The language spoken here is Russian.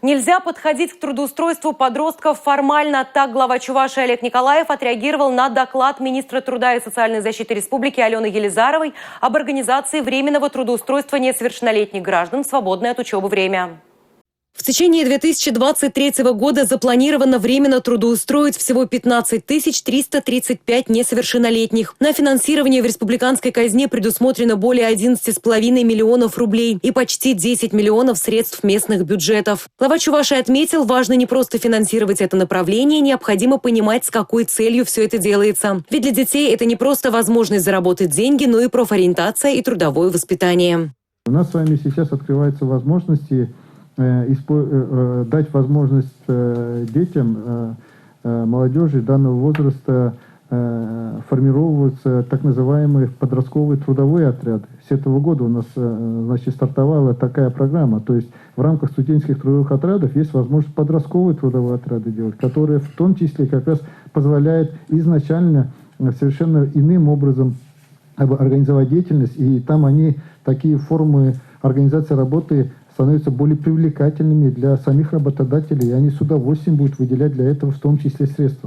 Нельзя подходить к трудоустройству подростков формально. Так глава Чувашии Олег Николаев отреагировал на доклад министра труда и социальной защиты республики Алены Елизаровой об организации временного трудоустройства несовершеннолетних граждан в свободное от учебы время. В течение 2023 года запланировано временно трудоустроить всего 15 335 несовершеннолетних. На финансирование в республиканской казне предусмотрено более 11,5 миллионов рублей и почти 10 миллионов средств местных бюджетов. Глава Чувашии отметил, важно не просто финансировать это направление, необходимо понимать, с какой целью все это делается. Ведь для детей это не просто возможность заработать деньги, но и профориентация и трудовое воспитание. У нас с вами сейчас открываются возможности дать возможность детям, молодежи данного возраста формировываться так называемые подростковые трудовые отряды. С этого года у нас стартовала такая программа. То есть в рамках студенческих трудовых отрядов есть возможность подростковые трудовые отряды делать, которые в том числе как раз позволяют изначально совершенно иным образом организовать деятельность. И там они, такие формы организации работы становятся более привлекательными для самих работодателей, и они с удовольствием будут выделять для этого в том числе средства.